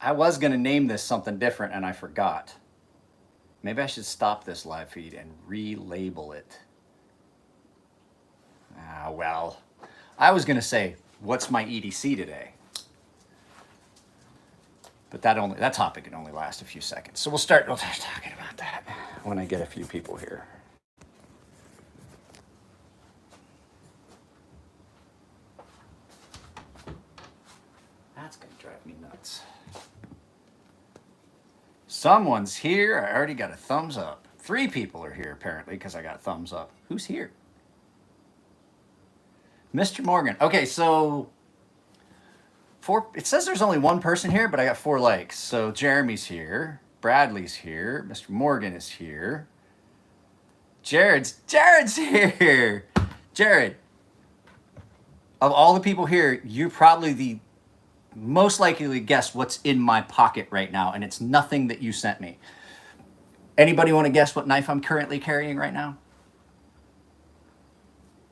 I was going to name this something different and I forgot. Maybe I should stop this live feed and relabel it. Well, I was going to say, what's my EDC today? But that topic can only last a few seconds. So we'll start talking about that when I get a few people here. That's going to drive me nuts. Someone's here. I already got a thumbs up. 3 people are here apparently because I got a thumbs up. Who's here? Mr. Morgan. Okay, so it says there's only 1 person here, but I got 4 likes. So Jeremy's here, Bradley's here, Mr. Morgan is here, Jared's here. Jared, of all the people here, you're probably the most likely to guess what's in my pocket right now, and it's nothing that you sent me. Anybody want to guess what knife I'm currently carrying right now?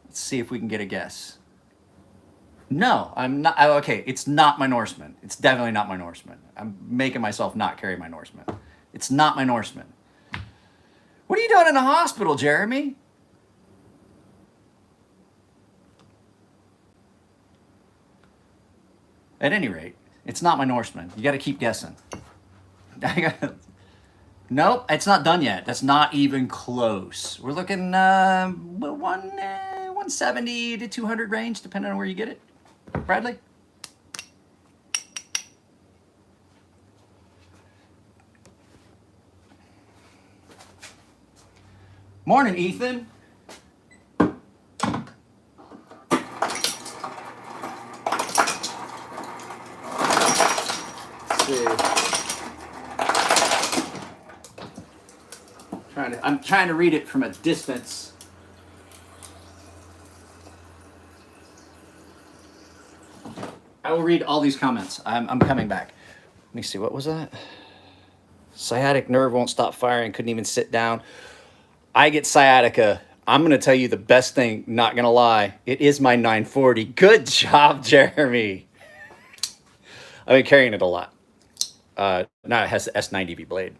Let's see if we can get a guess. No, I'm not. Okay, it's not my Norseman. It's definitely not my Norseman. I'm making myself not carry my Norseman. It's not my Norseman. What are you doing in the hospital, Jeremy? At any rate, it's not my Norseman. You got to keep guessing. Nope, it's not done yet. That's not even close. We're looking 170 to 200 range, depending on where you get it. Bradley? Morning, Ethan. Let's see. I'm trying to read it from a distance. I will read all these comments. I'm coming back. Let me see. What was that? Sciatic nerve won't stop firing. Couldn't even sit down. I get sciatica. I'm going to tell you the best thing, not going to lie. It is my 940. Good job, Jeremy. I've been carrying it a lot. Now it has the S90V blade.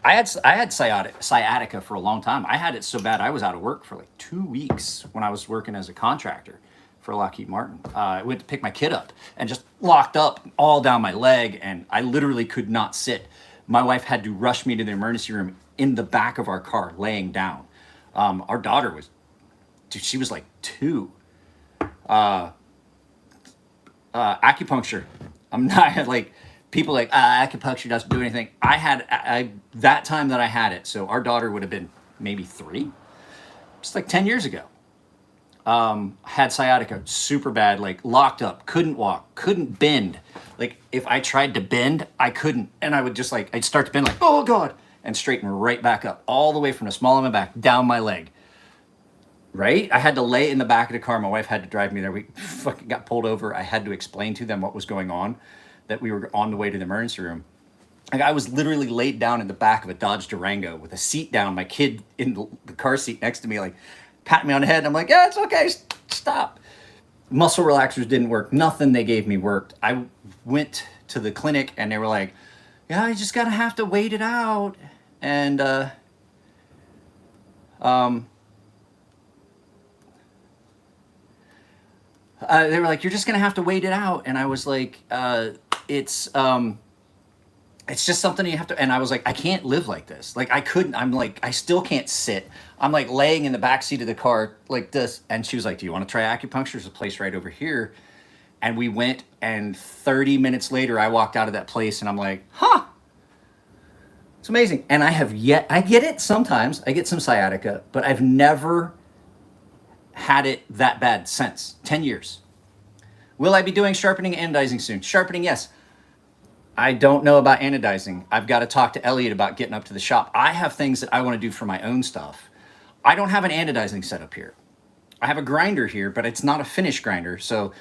I had sciatica for a long time. I had it so bad I was out of work for like 2 weeks when I was working as a contractor for Lockheed Martin. I went to pick my kid up and just locked up all down my leg, and I literally could not sit. My wife had to rush me to the emergency room in the back of our car, laying down. Our daughter she was like 2. Acupuncture. I'm not like... People like, acupuncture doesn't do anything. That time that I had it, so our daughter would have been maybe 3, just like 10 years ago. Had sciatica super bad, like locked up, couldn't walk, couldn't bend. Like if I tried to bend, I couldn't. And I would just I'd start to bend like, oh God, and straighten right back up, all the way from the small of my back, down my leg. Right? I had to lay in the back of the car. My wife had to drive me there. We fucking got pulled over. I had to explain to them what was going on, that we were on the way to the emergency room. Like I was literally laid down in the back of a Dodge Durango with a seat down, my kid in the car seat next to me, like patting me on the head. I'm like, yeah, it's okay, stop. Muscle relaxers didn't work. Nothing they gave me worked. I went to the clinic and they were like, yeah, you just gotta have to wait it out. And they were like, you're just gonna have to wait it out. And I was like, it's just something you have to, and I was like, I can't live like this. Like I still can't sit. I'm like laying in the back seat of the car like this. And she was like, do you want to try acupuncture? There's a place right over here. And we went, and 30 minutes later, I walked out of that place and I'm like, huh, it's amazing. And I get it sometimes. I get some sciatica, but I've never had it that bad since. 10 years. Will I be doing sharpening and anodizing soon? Sharpening, yes. I don't know about anodizing. I've got to talk to Elliot about getting up to the shop. I have things that I want to do for my own stuff. I don't have an anodizing setup here. I have a grinder here, but it's not a finish grinder. So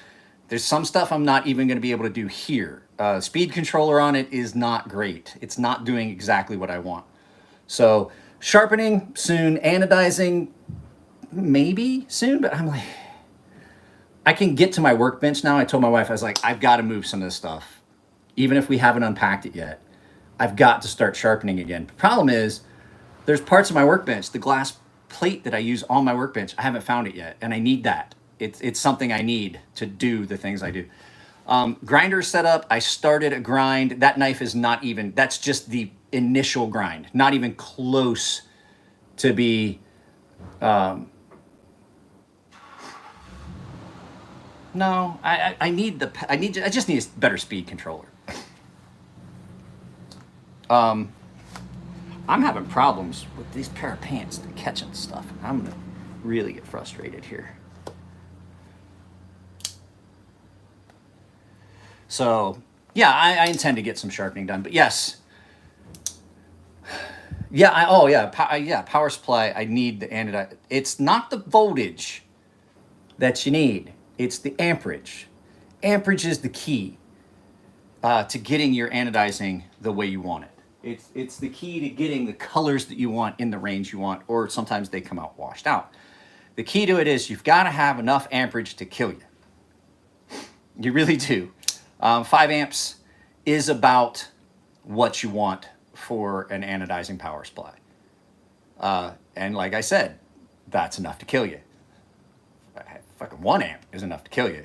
there's some stuff I'm not even going to be able to do here. Speed controller on it is not great. It's not doing exactly what I want. So sharpening soon, anodizing maybe soon, but I'm like, I can get to my workbench now. I told my wife, I was like, I've got to move some of this stuff. Even if we haven't unpacked it yet, I've got to start sharpening again. The problem is there's parts of my workbench, the glass plate that I use on my workbench, I haven't found it yet. And I need that. It's something I need to do the things I do. Grinder set up. I started a grind. That knife is not even, that's just the initial grind, not even close to be, no, I just need a better speed controller. I'm having problems with these pair of pants catching stuff. I'm gonna really get frustrated here. So yeah, I intend to get some sharpening done, but yes. Yeah, power supply. I need the anodize. It's not the voltage that you need. It's the amperage. Amperage is the key to getting your anodizing the way you want it. It's the key to getting the colors that you want in the range you want, or sometimes they come out washed out. The key to it is you've got to have enough amperage to kill you. You really do. 5 amps is about what you want for an anodizing power supply. And like I said, that's enough to kill you. Fucking 1 amp is enough to kill you.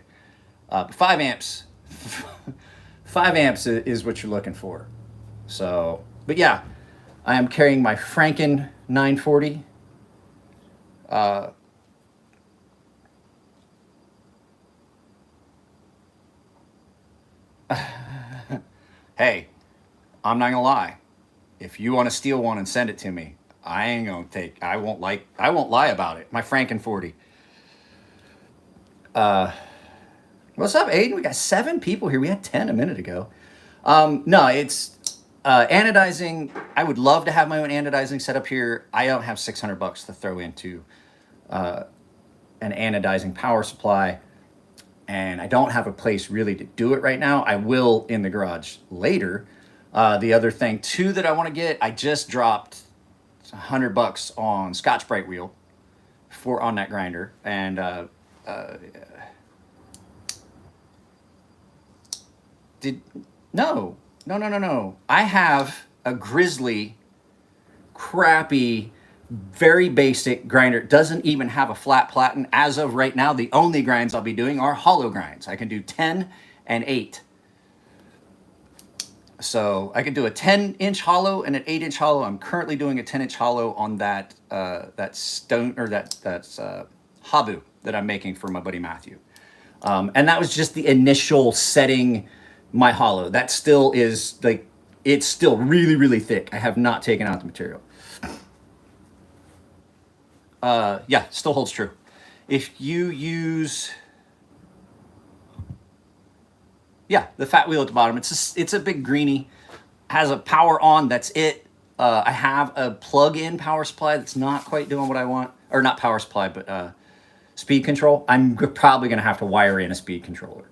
But 5 amps, 5 amps is what you're looking for. So, but yeah, I am carrying my Franken 940. Hey, I'm not gonna lie. If you want to steal one and send it to me, I won't lie about it. My Franken 40. What's up, Aiden? We got 7 people here. We had 10 a minute ago. No, it's anodizing. I would love to have my own anodizing set up here. I don't have $600 to throw into an anodizing power supply, and I don't have a place really to do it right now. I will in the garage later. The other thing too that I want to get, I just dropped $100 on Scotch-Brite wheel on that grinder, and no. I have a Grizzly, crappy, very basic grinder. It doesn't even have a flat platen. As of right now, the only grinds I'll be doing are hollow grinds. I can do 10 and 8. So I can do a 10-inch hollow and an 8-inch hollow. I'm currently doing a 10-inch hollow on that stone, or that's Habu that I'm making for my buddy Matthew. And that was just the initial setting my hollow. That still is like, it's still really, really thick. I have not taken out the material. Yeah, still holds true. If you use, yeah, the fat wheel at the bottom, it's a big greenie, has a power on, that's it. I have a plug-in power supply that's not quite doing what I want, or not power supply, but speed control. I'm probably gonna have to wire in a speed controller.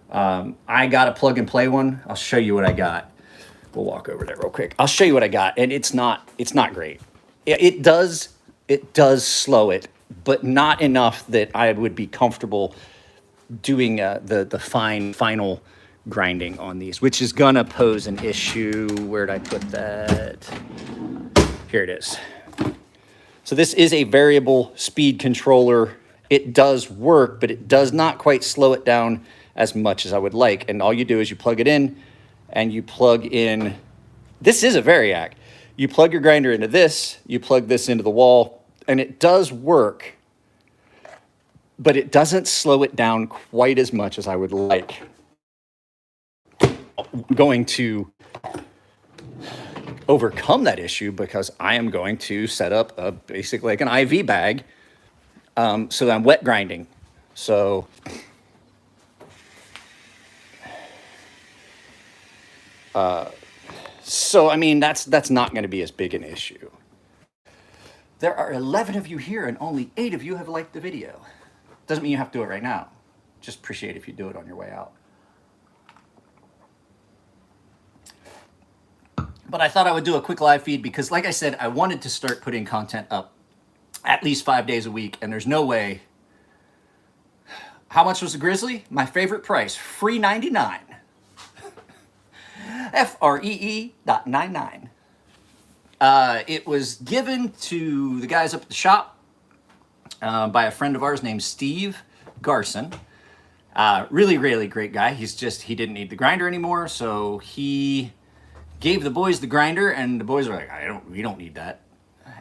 I got a plug and play one. I'll show you what I got. We'll walk over there real quick. I'll show you what I got, and it's not great. It does slow it, but not enough that I would be comfortable doing the final grinding on these, which is gonna pose an issue. Where'd I put that? Here it is. So this is a variable speed controller. It does work, but it does not quite slow it down as much as I would like. And all you do is you plug it in, and you plug in, this is a Variac. You plug your grinder into this, you plug this into the wall, and it does work, but it doesn't slow it down quite as much as I would like. I'm going to overcome that issue because I am going to set up basically like an IV bag, so that I'm wet grinding. So I mean, that's not going to be as big an issue. There are 11 of you here, and only 8 of you have liked the video. Doesn't mean you have to do it right now. Just appreciate if you do it on your way out. But I thought I would do a quick live feed because, like I said, I wanted to start putting content up at least 5 days a week, and there's no way How much was the Grizzly? My favorite price, free 99. FREE.99. It was given to the guys up at the shop by a friend of ours named Steve Garson. Really, really great guy. He didn't need the grinder anymore, so he gave the boys the grinder, and the boys were like, we don't need that.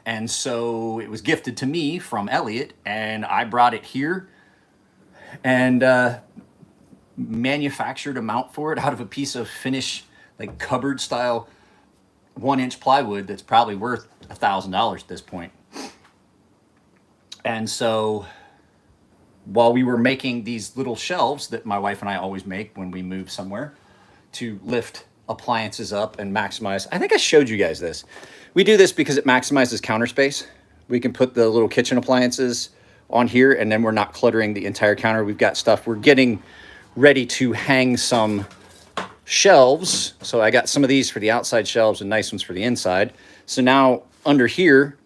And so it was gifted to me from Elliot, and I brought it here and manufactured a mount for it out of a piece of Finnish, like cupboard style 1-inch plywood that's probably worth $1,000 at this point. And so while we were making these little shelves that my wife and I always make when we move somewhere to lift appliances up and maximize, I think I showed you guys this. We do this because it maximizes counter space. We can put the little kitchen appliances on here, and then we're not cluttering the entire counter. We've got stuff. We're getting ready to hang some shelves. So I got some of these for the outside shelves and nice ones for the inside. So now under here,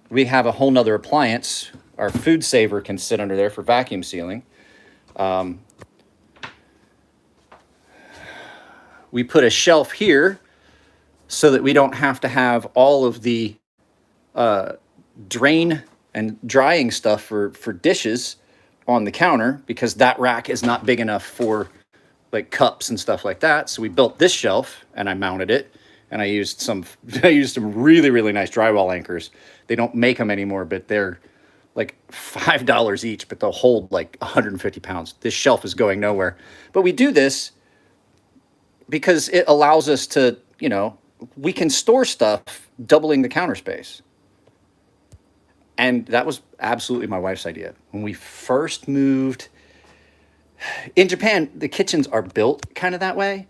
we have a whole nother appliance. Our food saver can sit under there for vacuum sealing. We put a shelf here so that we don't have to have all of the drain and drying stuff for dishes on the counter, because that rack is not big enough for like cups and stuff like that. So we built this shelf and I mounted it, and I used some really, really nice drywall anchors. They don't make them anymore, but they're like $5 each, but they'll hold like 150 pounds. This shelf is going nowhere. But we do this because it allows us to, we can store stuff, doubling the counter space. And that was absolutely my wife's idea. When we first moved, in Japan, the kitchens are built kind of that way.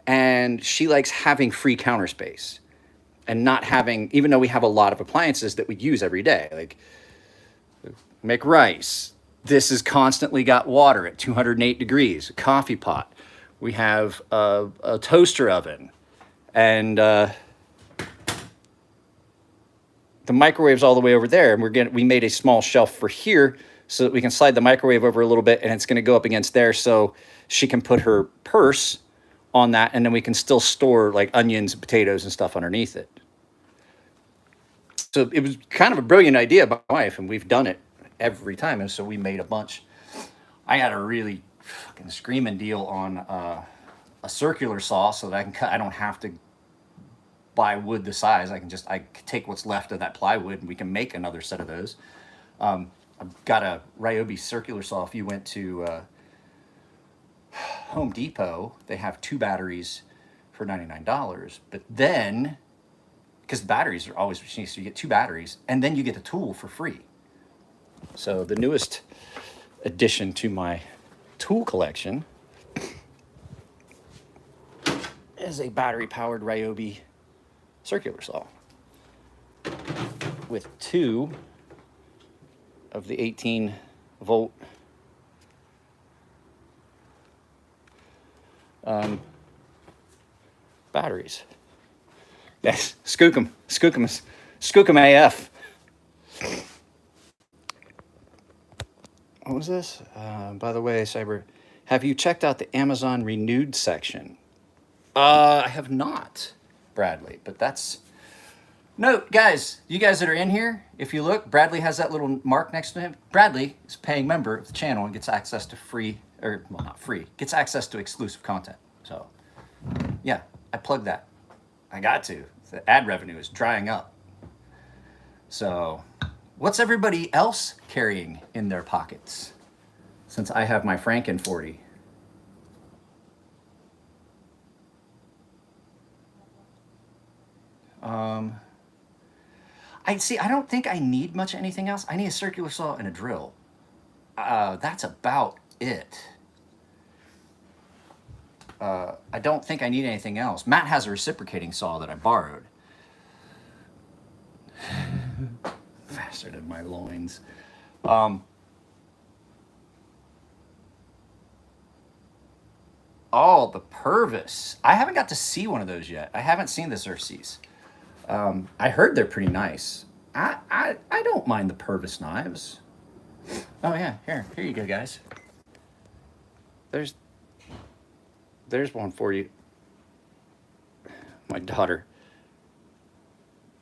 And she likes having free counter space and not having, even though we have a lot of appliances that we use every day, like make rice. This has constantly got water at 208 degrees, a coffee pot. We have a toaster oven, and the microwave's all the way over there. And we made a small shelf for here so that we can slide the microwave over a little bit, and it's going to go up against there so she can put her purse on that, and then we can still store like onions and potatoes and stuff underneath it. So it was kind of a brilliant idea by my wife, and we've done it every time. And so we made a bunch. I got a really fucking screaming deal on a circular saw so that I can cut. I don't have to buy wood the size. I can take what's left of that plywood, and we can make another set of those. I've got a Ryobi circular saw. If you went to Home Depot, they have 2 batteries for $99. But then, because the batteries are always cheap, so you get 2 batteries, and then you get the tool for free. So the newest addition to my tool collection is a battery-powered Ryobi circular saw with 2 of the 18-volt batteries. Yes, skook 'em AF. What was this? By the way, Cyber, have you checked out the Amazon Renewed section? I have not, Bradley, but that's... Note, guys, you guys that are in here, if you look, Bradley has that little mark next to him. Bradley is a paying member of the channel and gets access to not free, gets access to exclusive content. So, yeah, I plugged that. I got to. The ad revenue is drying up. So, what's everybody else carrying in their pockets? Since I have my Franken 40. I don't think I need much anything else. I need a circular saw and a drill. That's about it. I don't think I need anything else. Matt has a reciprocating saw that I borrowed. Faster than my loins. Oh, the Purvis. I haven't got to see one of those yet. I haven't seen the Xerxes. I heard they're pretty nice. I don't mind the Purvis knives. Oh yeah, here you go, guys. There's one for you. My daughter.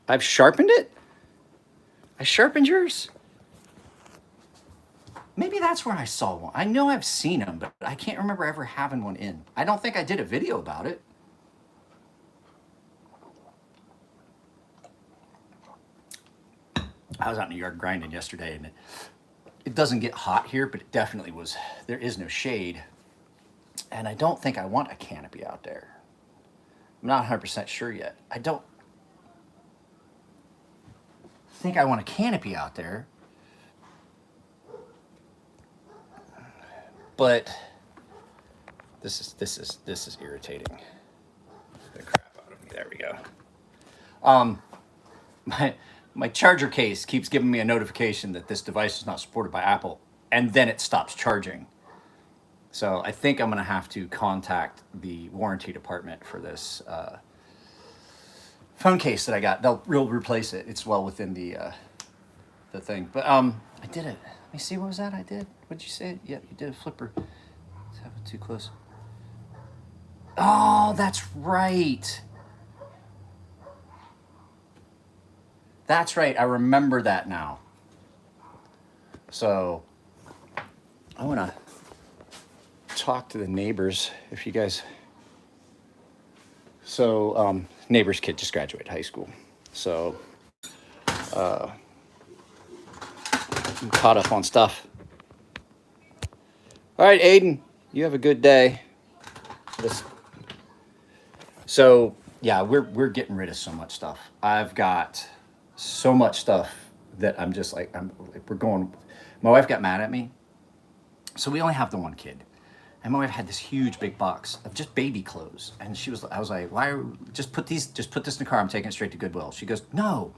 I've sharpened it? I sharpened yours? Maybe that's where I saw one. I know I've seen them, but I can't remember ever having one in. I don't think I did a video about it. I was out in the yard grinding yesterday, and it doesn't get hot here, but it definitely was. There is no shade. And I don't think I want a canopy out there. I'm not 100% sure yet. I don't think I want a canopy out there. But this is irritating the crap out of me. There we go. My charger case keeps giving me a notification that this device is not supported by Apple, and then it stops charging. So I think I'm going to have to contact the warranty department for this phone case that I got. They'll replace it. It's well within the thing. But I did it. Let me see, what was that I did? What did you say? Yeah, you did a flipper. Let's have it too close. Oh, that's right. That's right. I remember that now. So I want to talk to the neighbors. If you guys, so neighbor's kid just graduated high school, so I'm caught up on stuff. All right, Aiden, you have a good day. So yeah, we're getting rid of so much stuff. I've got so much stuff that I'm just like, we're going. My wife got mad at me, so we only have the one kid. And my wife had this huge big box of just baby clothes. And I was like, just put this in the car, I'm taking it straight to Goodwill. She goes, no,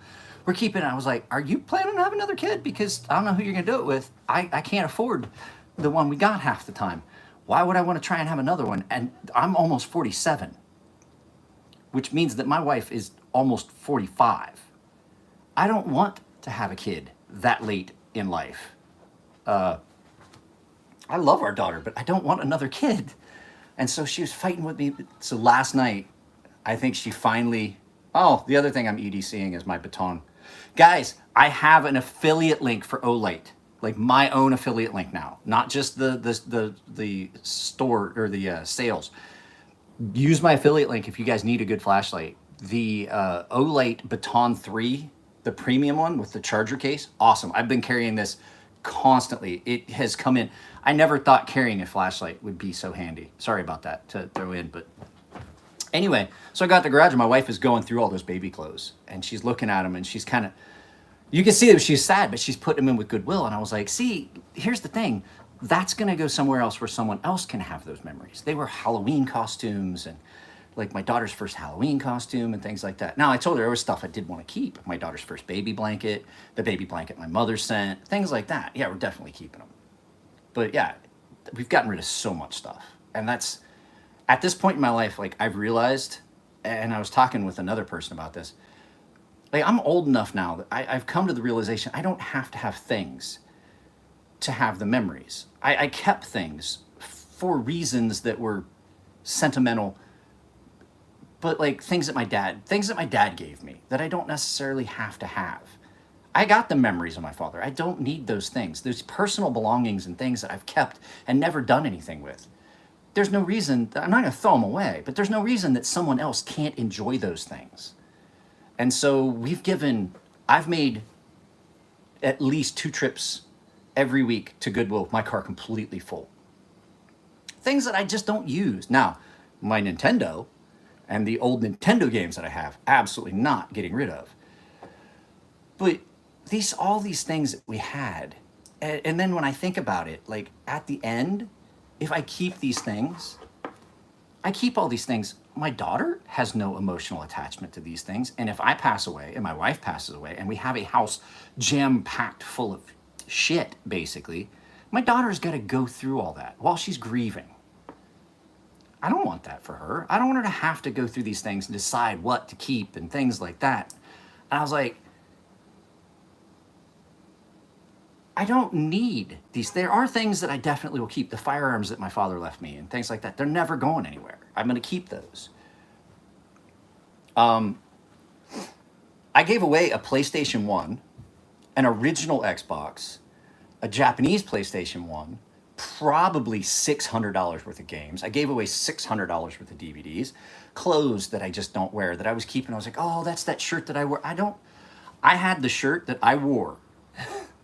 we're keeping it. I was like, are you planning on having another kid? Because I don't know who you're gonna do it with. I can't afford the one we got half the time. Why would I wanna try and have another one? And I'm almost 47, which means that my wife is almost 45. I don't want to have a kid that late in life. I love our daughter, but I don't want another kid. And so she was fighting with me. So last night, I think she finally, the other thing I'm EDCing is my baton. Guys, I have an affiliate link for Olight, like my own affiliate link now, not just the store or the sales. Use my affiliate link if you guys need a good flashlight. The Olight Baton 3, the premium one with the charger case, awesome. I've been carrying this constantly. It has come in. I never thought carrying a flashlight would be so handy. Sorry about that to throw in, but anyway, so I got to the garage and my wife is going through all those baby clothes and she's looking at them and she's kind of, you can see that she's sad, but she's putting them in with Goodwill. And I was like, see, here's the thing. That's going to go somewhere else where someone else can have those memories. They were Halloween costumes and like my daughter's first Halloween costume and things like that. Now, I told her there was stuff I did want to keep. My daughter's first baby blanket, the baby blanket my mother sent, things like that. Yeah, we're definitely keeping them. But yeah, we've gotten rid of so much stuff. And that's, at this point in my life, like I've realized, and I was talking with another person about this, like I'm old enough now that I've come to the realization I don't have to have things to have the memories. I kept things for reasons that were sentimental, but like things that my dad gave me that I don't necessarily have to have. I got the memories of my father. I don't need those things. There's personal belongings and things that I've kept and never done anything with. There's no reason, I'm not gonna throw them away, but there's no reason that someone else can't enjoy those things. And so I've made at least 2 trips every week to Goodwill with my car completely full. Things that I just don't use. Now, my Nintendo and the old Nintendo games that I have, absolutely not getting rid of. But all these things that we had, and then when I think about it, like at the end, if I keep these things, I keep all these things. My daughter has no emotional attachment to these things. And if I pass away and my wife passes away and we have a house jam-packed full of shit, basically, my daughter's got to go through all that while she's grieving. I don't want that for her. I don't want her to have to go through these things and decide what to keep and things like that. And I was like, I don't need these. There are things that I definitely will keep. The firearms that my father left me and things like that. They're never going anywhere. I'm going to keep those. I gave away a PlayStation 1, an original Xbox, a Japanese PlayStation 1, probably $600 worth of games. I gave away $600 worth of DVDs, clothes that I just don't wear that I was keeping. I was like, oh, that's that shirt that I wear. I had the shirt that I wore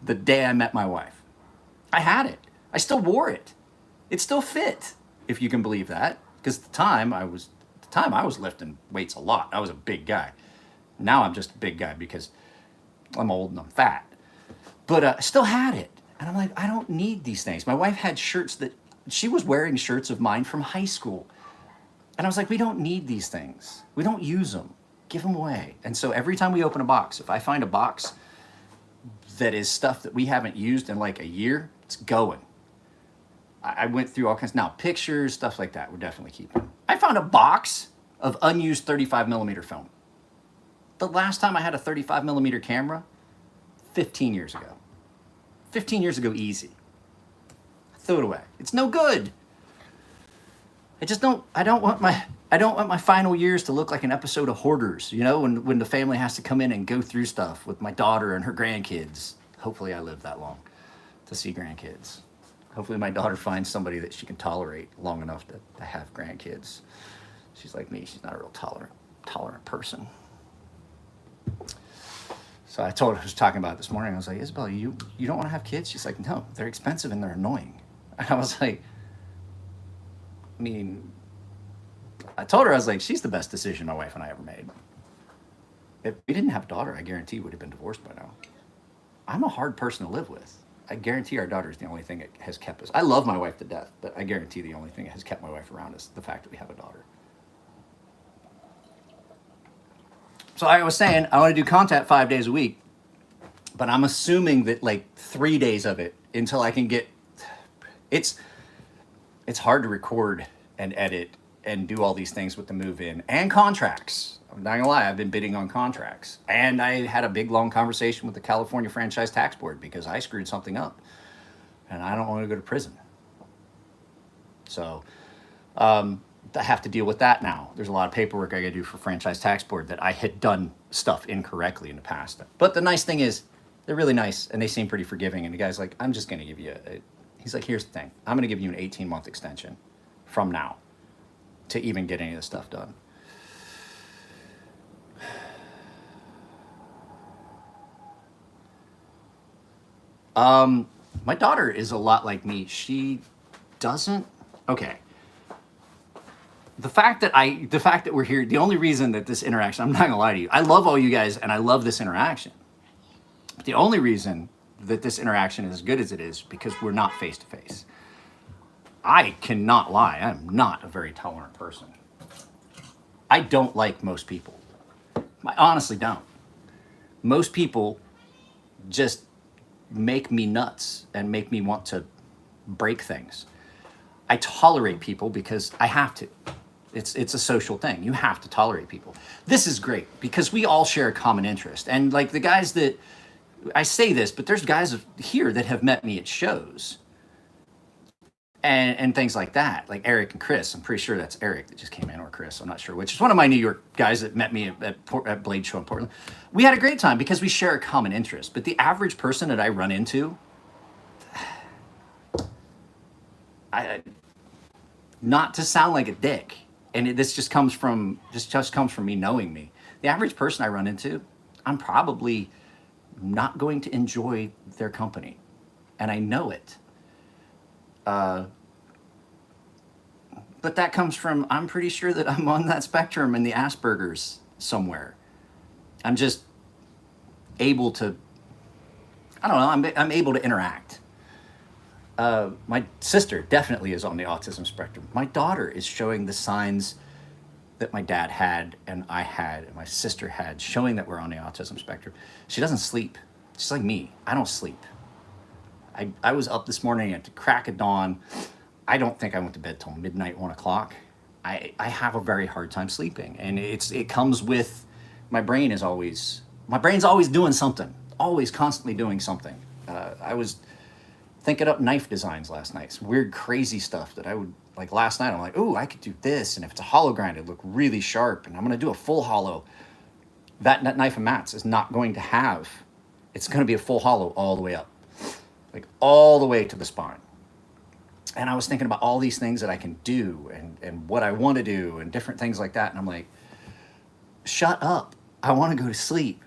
the day I met my wife. I had it. I still wore it. It still fit, if you can believe that. Because at the time I was lifting weights a lot. I was a big guy. Now I'm just a big guy because I'm old and I'm fat. But I still had it. And I'm like, I don't need these things. My wife had shirts that she was wearing shirts of mine from high school. And I was like, we don't need these things. We don't use them. Give them away. And so every time we open a box, if I find a box that is stuff that we haven't used in like a year, it's going. I went through all kinds. Now, pictures, stuff like that, we're definitely keeping. I found a box of unused 35 millimeter film. The last time I had a 35 millimeter camera, 15 years ago. 15 years ago, easy. I threw it away. It's no good. I don't want my final years to look like an episode of Hoarders, you know, when the family has to come in and go through stuff with my daughter and her grandkids. Hopefully I live that long to see grandkids. Hopefully my daughter finds somebody that she can tolerate long enough to have grandkids. She's like me, she's not a real tolerant person. So I was talking about it this morning. I was like, Isabel, you don't want to have kids? She's like, no, they're expensive and they're annoying. And I was like, I told her, I was like, she's the best decision my wife and I ever made. If we didn't have a daughter, I guarantee we would have been divorced by now. I'm a hard person to live with. I guarantee our daughter is the only thing that has kept us. I love my wife to death, but I guarantee the only thing that has kept my wife around is the fact that we have a daughter. So I was saying, I want to do content 5 days a week, but I'm assuming that like 3 days of it until I can get, it's hard to record and edit and do all these things with the move-in and contracts. I'm not gonna lie, I've been bidding on contracts. And I had a big, long conversation with the California Franchise Tax Board because I screwed something up. And I don't want to go to prison. So I have to deal with that now. There's a lot of paperwork I gotta do for Franchise Tax Board that I had done stuff incorrectly in the past. But the nice thing is, they're really nice and they seem pretty forgiving. And the guy's like, I'm just gonna give you he's like, here's the thing. I'm gonna give you an 18-month extension from now to even get any of this stuff done. My daughter is a lot like me. She doesn't, okay. The fact that we're here, the only reason that this interaction, I'm not gonna lie to you, I love all you guys and I love this interaction. But the only reason that this interaction is as good as it is because we're not face to face. I cannot lie, I'm not a very tolerant person. I don't like most people. I honestly don't. Most people just make me nuts and make me want to break things. I tolerate people because I have to. It's a social thing. You have to tolerate people. This is great because we all share a common interest. And like the guys that, I say this, but there's guys here that have met me at shows and things like that, like Eric and Chris. I'm pretty sure that's Eric that just came in, or Chris, I'm not sure which. It's one of my New York guys that met me at Blade Show in Portland. We had a great time because we share a common interest. But the average person that I run into, not to sound like a dick, and this just comes from me knowing me. The average person I run into, I'm probably not going to enjoy their company, and I know it. But that comes from, I'm pretty sure that I'm on that spectrum in the Asperger's somewhere. I'm just able to, I don't know, I'm able to interact. My sister definitely is on the autism spectrum. My daughter is showing the signs that my dad had and I had and my sister had, showing that we're on the autism spectrum. She doesn't sleep. She's like me. I don't sleep. I was up this morning at the crack of dawn. I don't think I went to bed till midnight, 1 o'clock. I have a very hard time sleeping, and it comes with my brain's always doing something, always constantly doing something. I was thinking up knife designs last night. Some weird, crazy stuff that I would like last night. I'm like, ooh, I could do this, and if it's a hollow grind, it'd look really sharp. And I'm gonna do a full hollow. That knife and mats is not going to have. It's gonna be a full hollow all the way up, like all the way to the spine. And I was thinking about all these things that I can do and what I want to do and different things like that. And I'm like, shut up. I want to go to sleep.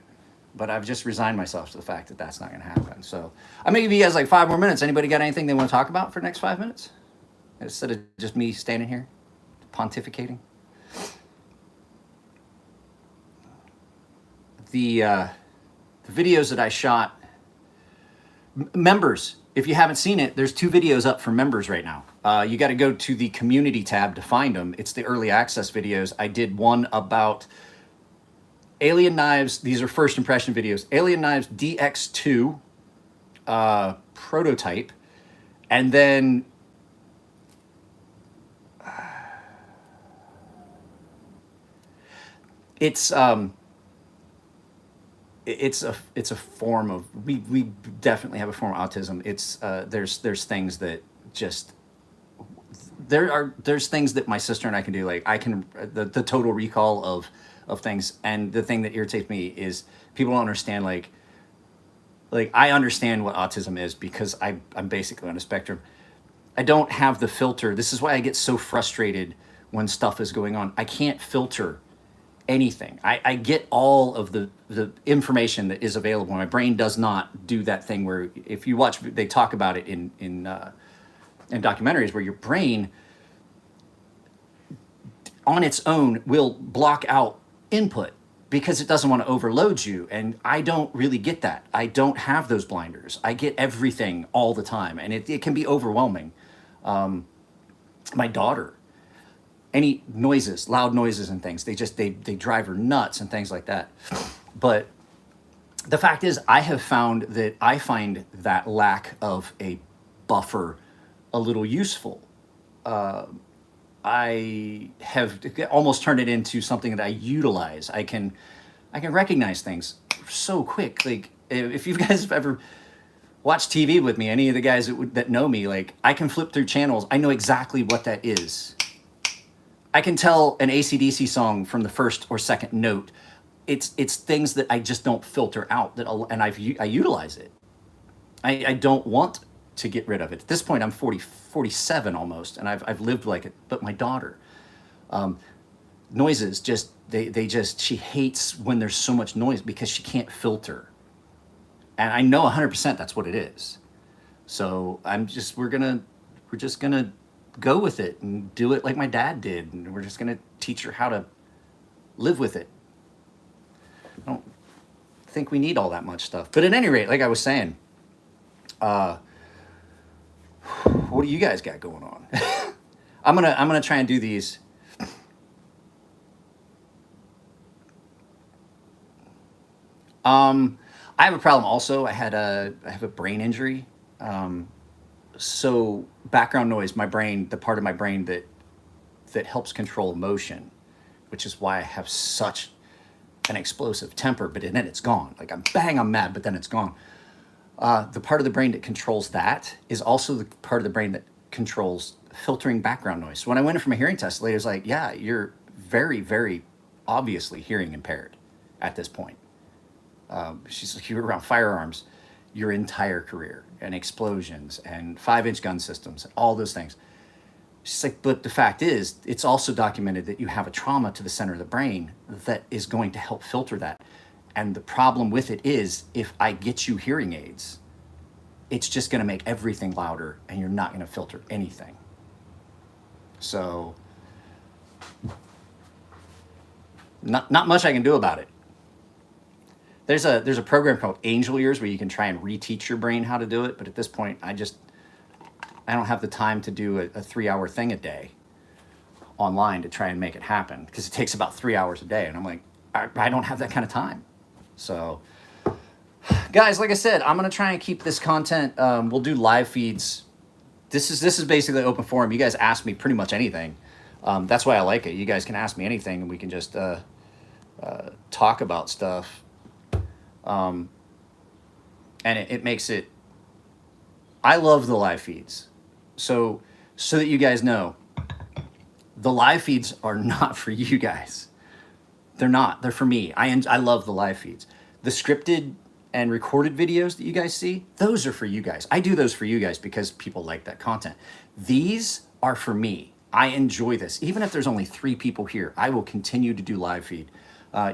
But I've just resigned myself to the fact that that's not going to happen. So I'm going to give you guys like 5 more minutes. Anybody got anything they want to talk about for the next 5 minutes? Instead of just me standing here pontificating. The videos that I shot, members, if you haven't seen it, there's 2 videos up for members right now. You got to go to the community tab to find them. It's the early access videos. I did one about Alien Knives. These are first impression videos. Alien Knives DX2 prototype. And then it's a form of, we definitely have a form of autism. It's there's things that just there's things that my sister and I can do. Like I can the total recall of things. And the thing that irritates me is people don't understand like I understand what autism is because I'm basically on a spectrum. I don't have the filter. This is why I get so frustrated when stuff is going on. I can't filter anything. I get all of the information that is available. My brain does not do that thing where if you watch, they talk about it in documentaries where your brain on its own will block out input because it doesn't want to overload you. And I don't really get that. I don't have those blinders. I get everything all the time, and it can be overwhelming. My daughter, any noises, loud noises and things, they drive her nuts and things like that. But the fact is, I have found that I find that lack of a buffer a little useful. I have almost turned it into something that I utilize. I can recognize things so quick. Like if you guys have ever watched TV with me, any of the guys that know me, like I can flip through channels. I know exactly what that is. I can tell an AC/DC song from the first or second note. It's things that I just don't filter out, and I utilize it. I don't want to get rid of it. At this point, I'm 47 almost, and I've lived like it. But my daughter, noises she hates when there's so much noise because she can't filter. And I know 100% that's what it is. So we're just gonna go with it and do it like my dad did, and we're just gonna teach her how to live with it. I don't think we need all that much stuff. But at any rate, like I was saying, what do you guys got going on? I'm gonna try and do these. I have a problem also. I have a brain injury. So background noise, my brain, the part of my brain that helps control emotion, which is why I have such an explosive temper, but then it's gone. Like I'm mad, but then it's gone. The part of the brain that controls that is also the part of the brain that controls filtering background noise. So when I went in from a hearing test, the lady was like, yeah, you're very, very obviously hearing impaired at this point. She's like, you were around firearms your entire career and explosions and 5-inch gun systems and all those things. She's like, but the fact is, it's also documented that you have a trauma to the center of the brain that is going to help filter that. And the problem with it is, if I get you hearing aids, it's just going to make everything louder and you're not going to filter anything. So, not much I can do about it. There's a program called Angel Ears where you can try and reteach your brain how to do it. But at this point, I don't have the time to do a 3-hour thing a day online to try and make it happen, because it takes about 3 hours a day. And I'm like, I don't have that kind of time. So guys, like I said, I'm going to try and keep this content. We'll do live feeds. This is basically open forum. You guys ask me pretty much anything. That's why I like it. You guys can ask me anything and we can just talk about stuff. And it makes it I love the live feeds. So that you guys know, the live feeds are not for you guys. They're not. They're for me. I love the live feeds. The scripted and recorded videos that you guys see, those are for you guys. I do those for you guys because people like that content. These are for me. I enjoy this. Even if there's only 3 people here, I will continue to do live feed.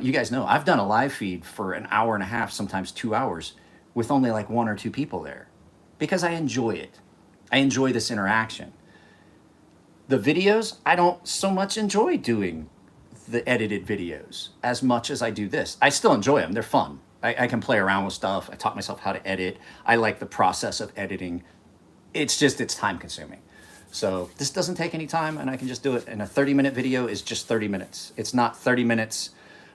You guys know I've done a live feed for an hour and a half, sometimes 2 hours, with only like 1 or 2 people there because I enjoy it. I enjoy this interaction. The videos, I don't so much enjoy doing the edited videos as much as I do this. I still enjoy them. They're fun. I can play around with stuff. I taught myself how to edit. I like the process of editing. It's time consuming. So this doesn't take any time and I can just do it. And a 30-minute video is just 30 minutes. It's not 30 minutes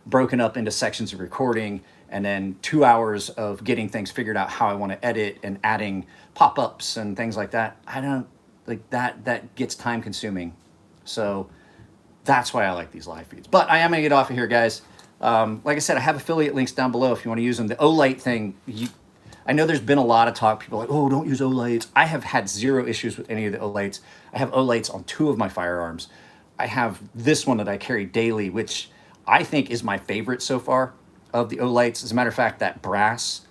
broken up into sections of recording and then 2 hours of getting things figured out how I want to edit and adding pop-ups and things like that. I don't like that. That gets time consuming. So that's why I like these live feeds. But I am going to get off of here, guys. Like I said, I have affiliate links down below if you want to use them. The Olight thing, I know there's been a lot of talk. People are like, oh, don't use Olights. I have had 0 issues with any of the Olights. I have Olights on 2 of my firearms. I have this one that I carry daily, which I think is my favorite so far of the Olights. As a matter of fact, that brass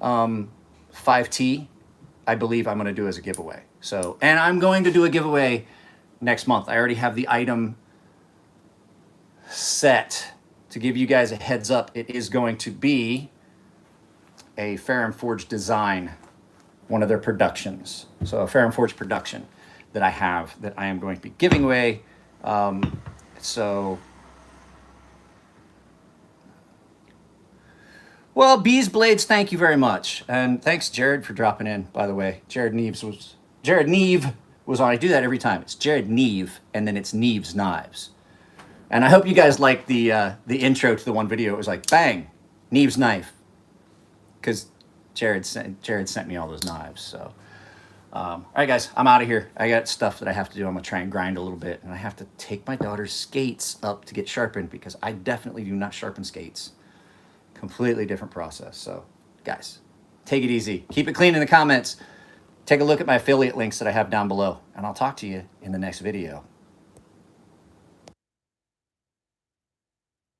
5T, I believe I'm going to do as a giveaway. So, and I'm going to do a giveaway next month. I already have the item set. To give you guys a heads up, it is going to be a Fair and Forge design, one of their productions. So a Fair and Forge production that I have that I am going to be giving away. Well, Bees Blades, thank you very much. And thanks, Jared, for dropping in, by the way. Jared Neve was on. I do that every time. It's Jared Neve, and then it's Neve's Knives. And I hope you guys like the intro to the one video. It was like, bang, Neve's knife. Because Jared sent me all those knives. So, all right, guys, I'm out of here. I got stuff that I have to do. I'm going to try and grind a little bit. And I have to take my daughter's skates up to get sharpened because I definitely do not sharpen skates. Completely different process. So, guys, take it easy. Keep it clean in the comments. Take a look at my affiliate links that I have down below. And I'll talk to you in the next video.